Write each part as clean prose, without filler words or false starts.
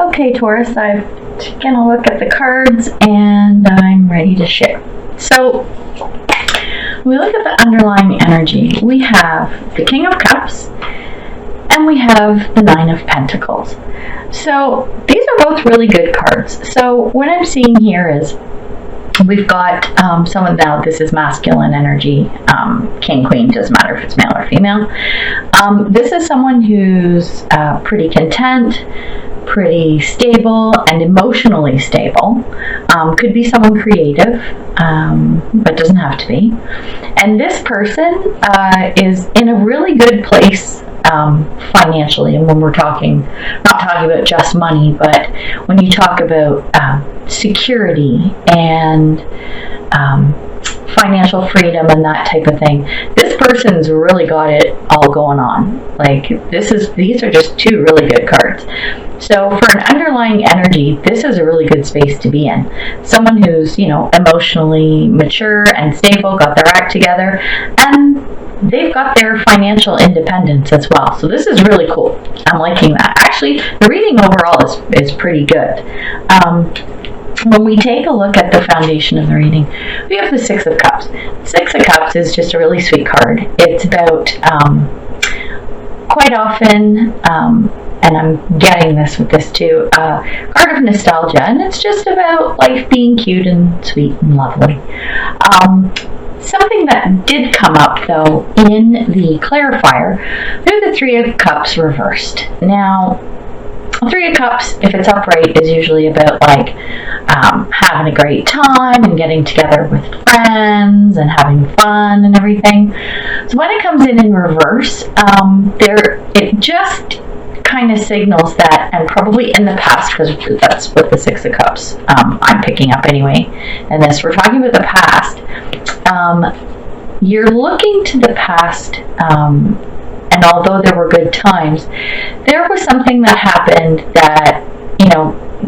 Okay, Taurus, I've taken a look at the cards and I'm ready to share. So, when we look at the underlying energy, we have the King of Cups and we have the Nine of Pentacles. So, these are both really good cards. So, what I'm seeing here is we've got someone, now this is masculine energy, king, queen, doesn't matter if it's male or female. This is someone who's pretty content, pretty stable, and emotionally stable. Could be someone creative, but doesn't have to be. And this person is in a really good place financially, and when we're talking, not talking about just money, but when you talk about security and financial freedom and that type of thing, this person's really got it all going on. Like these are just two really good cards. So for an underlying energy, this is a really good space to be in. Someone who's, emotionally mature and stable, got their act together, and they've got their financial independence as well. So this is really cool. I'm liking that. Actually, the reading overall is pretty good. When we take a look at the foundation of the reading, we have the Six of Cups. Six of Cups is just a really sweet card. It's about, quite often, and I'm getting this with this too, card of nostalgia, and it's just about life being cute and sweet and lovely. Something that did come up, though, in the clarifier, they're the Three of Cups reversed. Now, Three of Cups, if it's upright, is usually about having a great time and getting together with friends and having fun and everything. So when it comes in reverse, it just kind of signals that, and probably in the past, because that's what the Six of Cups I'm picking up anyway. And this, we're talking about the past. You're looking to the past. And although there were good times, there was something that happened that,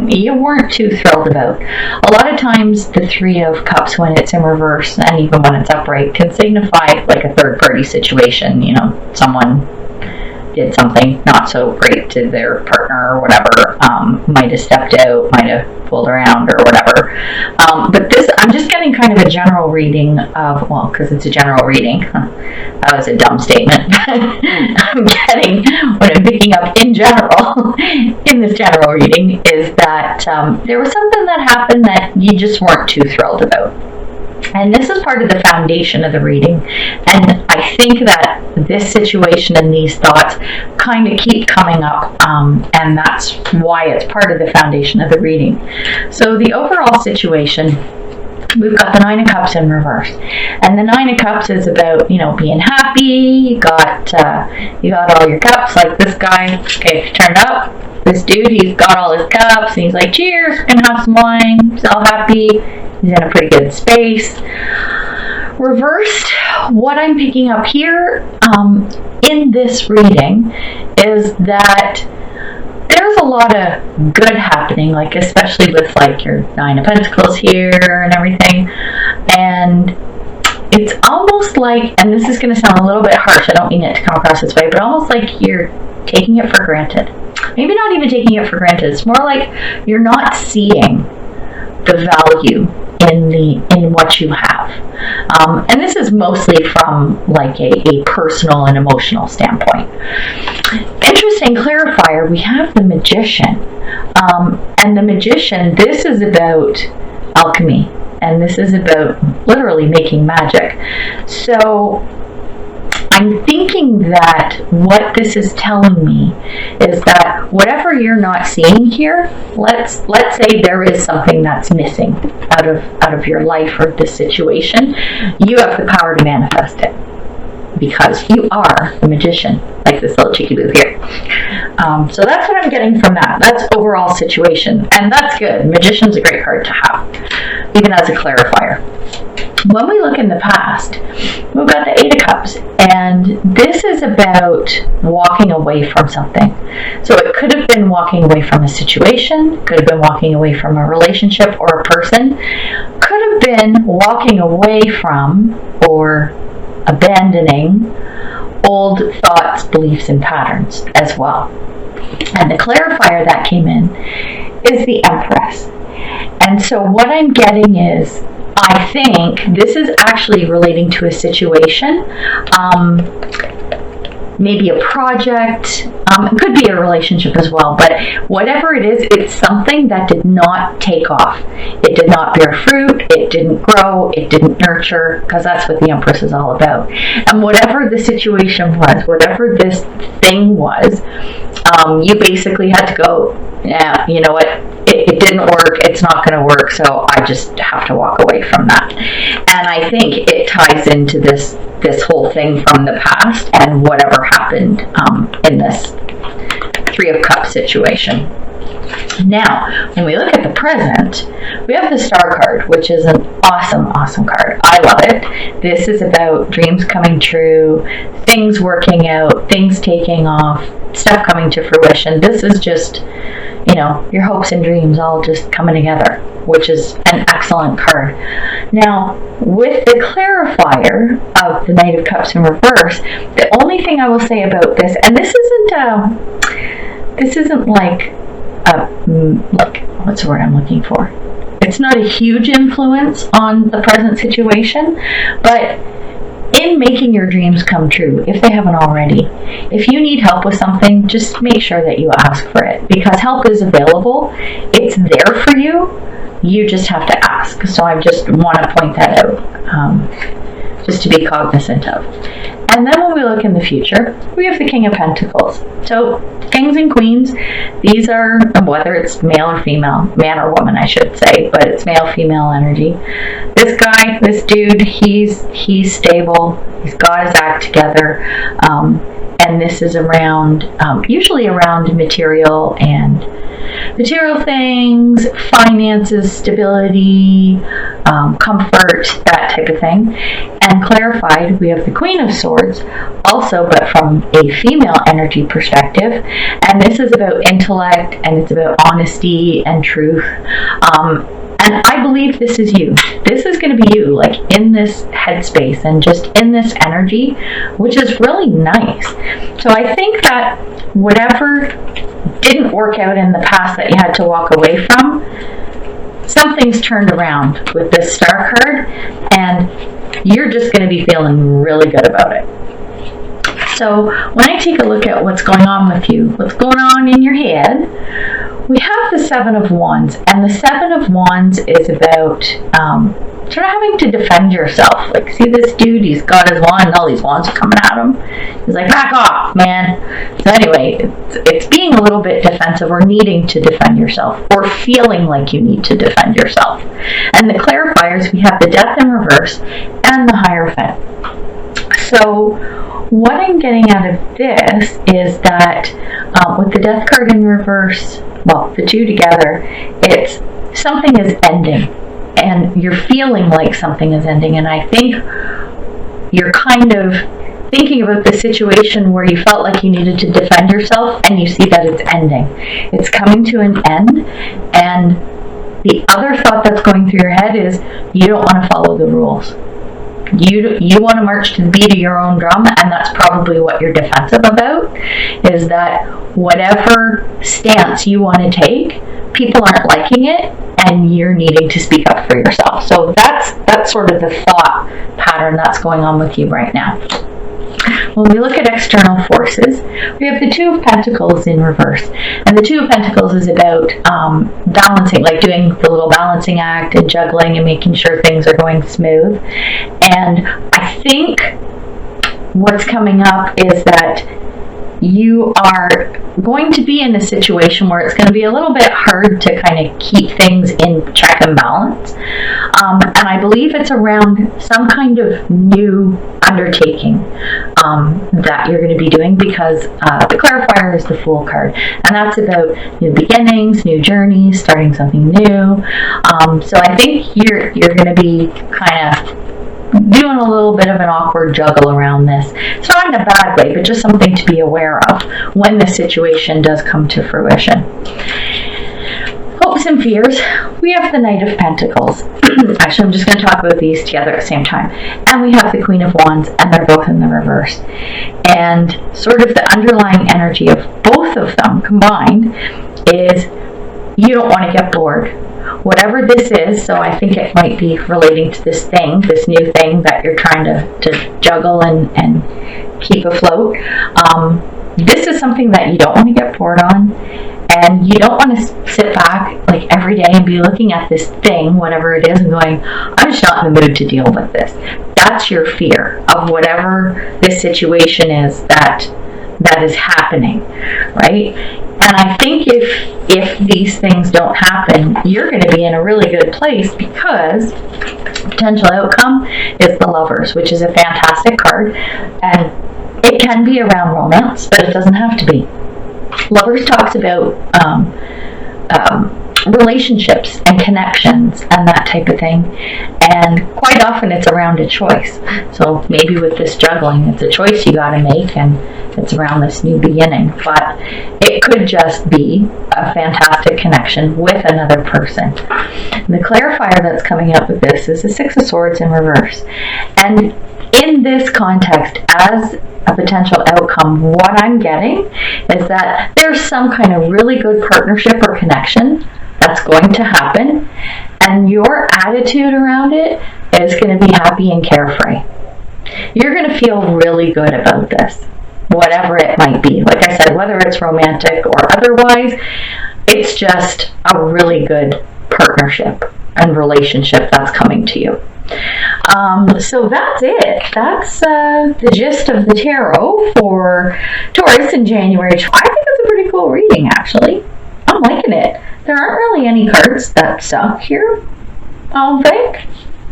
you weren't too thrilled about. A lot of times the Three of Cups, when it's in reverse and even when it's upright, can signify like a third party situation. Someone did something not so great to their partner or whatever, might have stepped out, might have pulled around or whatever. But this, I'm just getting kind of a general reading of, because it's a general reading. That was a dumb statement. I'm getting, what I'm picking up in general, in this general reading, is that there was something that happened that you just weren't too thrilled about. And this is part of the foundation of the reading. And I think that this situation and these thoughts kind of keep coming up. And that's why it's part of the foundation of the reading. So the overall situation, we've got the Nine of Cups in reverse. And the Nine of Cups is about, being happy. You got all your cups. Like this guy, okay, if you turn it up, this dude, he's got all his cups. And he's like, cheers, we're going to have some wine. He's all happy. He's in a pretty good space. Reversed, what I'm picking up here in this reading is that there's a lot of good happening, like especially with like your Nine of Pentacles here and everything. And it's almost like, and this is going to sound a little bit harsh, I don't mean it to come across this way, but almost like you're taking it for granted. Maybe not even taking it for granted. It's more like you're not seeing the value in what you have. And this is mostly from like a personal and emotional standpoint. Interesting clarifier, we have the Magician. And the Magician, this is about alchemy. And this is about literally making magic. So I'm thinking that what this is telling me is that whatever you're not seeing here, let's say there is something that's missing out of your life or this situation, you have the power to manifest it because you are the Magician, like this little cheeky boo here. So that's what I'm getting from that. That's overall situation, and that's good. Magician's a great card to have, even as a clarifier. When we look in the past, we've got the Eight of Cups, and this is about walking away from something. So it could have been walking away from a situation, could have been walking away from a relationship or a person, could have been walking away from or abandoning old thoughts, beliefs, and patterns as well. And the clarifier that came in is the Empress. And so what I'm getting is, I think this is actually relating to a situation, maybe a project, it could be a relationship as well, but whatever it is, it's something that did not take off. It did not bear fruit, it didn't grow, it didn't nurture, because that's what the Empress is all about. And whatever the situation was, whatever this thing was, you basically had to go, yeah, you know what, it didn't work, it's not going to work, so I just have to walk away from that. And I think it ties into this whole thing from the past and whatever happened in this Three of Cups situation. Now, when we look at the present, we have the Star card, which is an awesome, awesome card. I love it. This is about dreams coming true, things working out, things taking off, stuff coming to fruition. This is just, you know, your hopes and dreams all just coming together, which is an excellent card. Now, with the clarifier of the Knight of Cups in reverse, the only thing I will say about this, and this isn't like what's the word I'm looking for? It's not a huge influence on the present situation, but in making your dreams come true, if they haven't already, if you need help with something, just make sure that you ask for it, because help is available. It's there for you. You just have to ask. So I just want to point that out, just to be cognizant of. And then when we look in the future, we have the King of Pentacles. So kings and queens, these are, whether it's male or female, man or woman I should say, but it's male-female energy. This guy, this dude, he's stable, he's got his act together, and this is around, usually around material things, finances, stability, comfort, that type of thing. And clarified, we have the Queen of Swords, also, but from a female energy perspective. And this is about intellect, and it's about honesty and truth. And I believe this is you. This is going to be you, like in this headspace and just in this energy, which is really nice. So I think that whatever didn't work out in the past that you had to walk away from, something's turned around with this Star card, and you're just going to be feeling really good about it. So when I take a look at what's going on with you, what's going on in your head, we have the Seven of Wands, and the Seven of Wands is about sort of having to defend yourself. Like, see this dude, he's got his wand, and all these wands are coming at him. He's like, back off, man. So anyway, it's being a little bit defensive, or needing to defend yourself, or feeling like you need to defend yourself. And the clarifiers, we have the Death in reverse and the Hierophant. So what I'm getting out of this is that with the Death card in reverse, well, the two together, it's something is ending, and you're feeling like something is ending. And I think you're kind of thinking about the situation where you felt like you needed to defend yourself, and you see that it's ending. It's coming to an end, and the other thought that's going through your head is you don't want to follow the rules. You want to march to the beat of your own drum, and that's probably what you're defensive about, is that whatever stance you want to take, people aren't liking it, and you're needing to speak up for yourself. So that's sort of the thought pattern that's going on with you right now. When we look at external forces, we have the Two of Pentacles in reverse. And the Two of Pentacles is about balancing, like doing the little balancing act and juggling and making sure things are going smooth. And I think what's coming up is that you are going to be in a situation where it's going to be a little bit hard to kind of keep things in check and balance. And I believe it's around some kind of new undertaking that you're going to be doing, because the clarifier is the Fool card, and that's about new beginnings, new journeys, starting something new. So I think you're going to be kind of doing a little bit of an awkward juggle around this. It's not in a bad way, but just something to be aware of when the situation does come to fruition. hopes and fears, we have the Knight of Pentacles. Actually, I'm just going to talk about these together at the same time. And we have the Queen of Wands, and they're both in the reverse. And sort of the underlying energy of both of them combined is you don't want to get bored. Whatever this is, so I think it might be relating to this thing, this new thing that you're trying to juggle and keep afloat. This is something that you don't want to get bored on. And you don't want to sit back like every day and be looking at this thing, whatever it is, and going, I'm just not in the mood to deal with this. That's your fear of whatever this situation is that is happening, right? And I think if these things don't happen, you're going to be in a really good place, because potential outcome is the Lovers, which is a fantastic card. And it can be around romance, but it doesn't have to be. Lovers talks about relationships and connections and that type of thing, and quite often it's around a choice. So maybe with this juggling, it's a choice you got to make, and it's around this new beginning. But it could just be a fantastic connection with another person. And the clarifier that's coming up with this is the Six of Swords in reverse. And in this context, as a potential outcome, what I'm getting is that there's some kind of really good partnership or connection that's going to happen, and your attitude around it is going to be happy and carefree. You're going to feel really good about this, whatever it might be. Like I said, whether it's romantic or otherwise, it's just a really good partnership and relationship that's coming to you. So that's it. That's the gist of the tarot for Taurus in January. I think it's a pretty cool reading, actually. I'm liking it. There aren't really any cards that suck here, I don't think.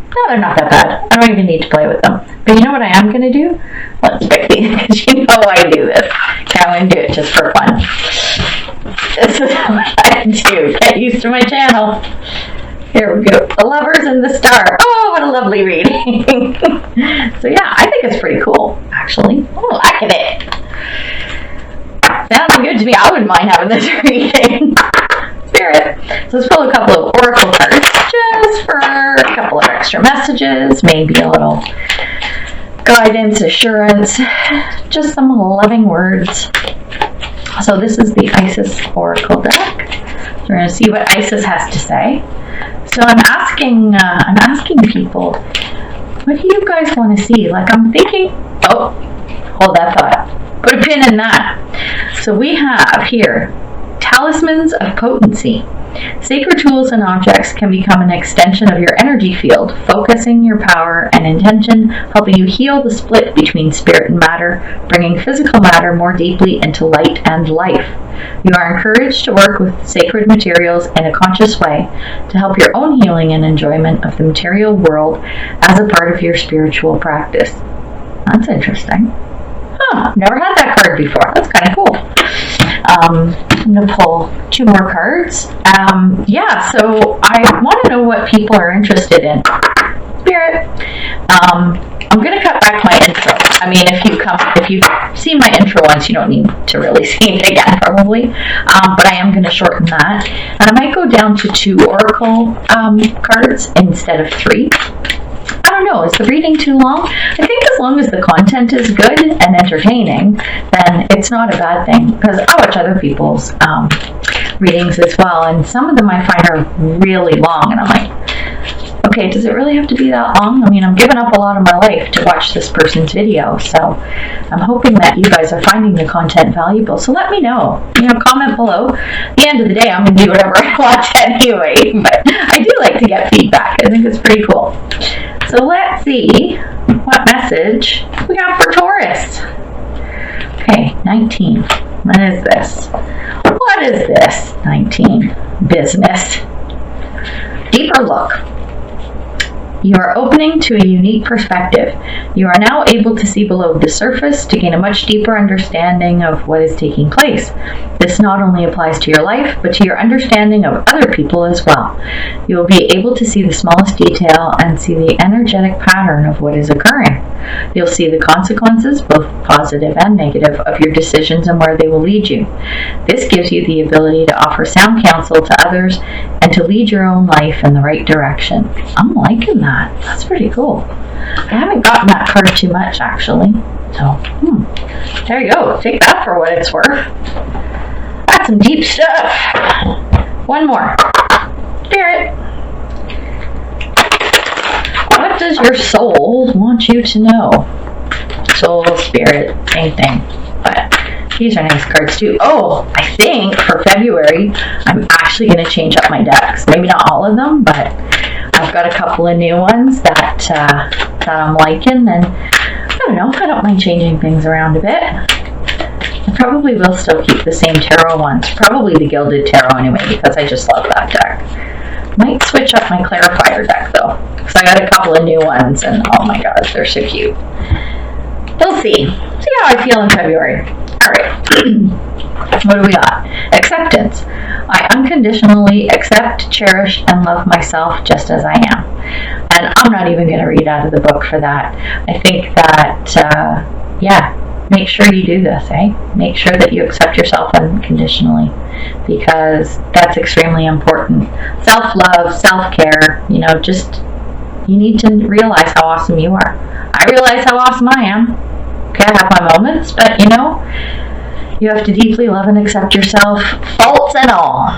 No, they're not that bad. I don't even need to play with them. But you know what I am going to do? Let's pick these, because you know I do this. Okay, I'm going to do it just for fun. This is what I do. Get used to my channel. Here we go. The Lovers and the Star. Oh, what a lovely reading. So yeah, I think it's pretty cool, actually. I'm liking it. Sounds good to me. I wouldn't mind having this reading. Spirit. So let's pull a couple of oracle cards just for a couple of extra messages, maybe a little guidance, assurance, just some loving words. So this is the Isis Oracle deck. So we're going to see what Isis has to say. So I'm asking people, what do you guys want to see? Like, I'm thinking, oh, hold that thought. Put a pin in that. So we have here talismans of potency. Sacred tools and objects can become an extension of your energy field, focusing your power and intention, helping you heal the split between spirit and matter, bringing physical matter more deeply into light and life. You are encouraged to work with sacred materials in a conscious way to help your own healing and enjoyment of the material world as a part of your spiritual practice. That's interesting. Never had that card before. That's kind of cool. I'm going to pull two more cards. So I want to know what people are interested in. Spirit. I'm going to cut back my intro. I mean, if you've seen my intro once, you don't need to really see it again, probably. But I am going to shorten that. And I might go down to 2 oracle cards instead of 3. I don't know, is the reading too long? I think as long as the content is good and entertaining, then it's not a bad thing, because I watch other people's readings as well, and some of them I find are really long, and I'm like, okay, does it really have to be that long? I mean, I'm giving up a lot of my life to watch this person's video, so I'm hoping that you guys are finding the content valuable. So let me know. Comment below. At the end of the day, I'm going to do whatever I want anyway, but I do like to get feedback. I think it's pretty cool. So let's see what message we got for Taurus. Okay, 19. What is this? What is this? 19. Business. Deeper look. You are opening to a unique perspective. You are now able to see below the surface to gain a much deeper understanding of what is taking place. This not only applies to your life, but to your understanding of other people as well. You will be able to see the smallest detail and see the energetic pattern of what is occurring. You'll see the consequences, both positive and negative, of your decisions and where they will lead you. This gives you the ability to offer sound counsel to others and to lead your own life in the right direction. I'm liking that. That's pretty cool. I haven't gotten that card too much, actually. So, there you go. Take that for what it's worth. That's some deep stuff. One more. Spirit. What does your soul want you to know? Soul, spirit, same thing. But these are nice cards too. Oh, I think for February, I'm actually going to change up my decks. Maybe not all of them, but I've got a couple of new ones that I'm liking. And I don't know, I don't mind changing things around a bit. I probably will still keep the same tarot ones. Probably the Gilded Tarot anyway, because I just love that deck. Might switch up my Clarifier deck though, because I got a couple of new ones and oh my gosh, they're so cute. We'll see. See how I feel in February. Alright. What do we got? Acceptance. I unconditionally accept, cherish, and love myself just as I am. And I'm not even going to read out of the book for that. I think that, make sure you do this, eh? Make sure that you accept yourself unconditionally, because that's extremely important. Self-love, self-care, you need to realize how awesome you are. I realize how awesome I am. Okay, I have my moments, but you have to deeply love and accept yourself, faults and all.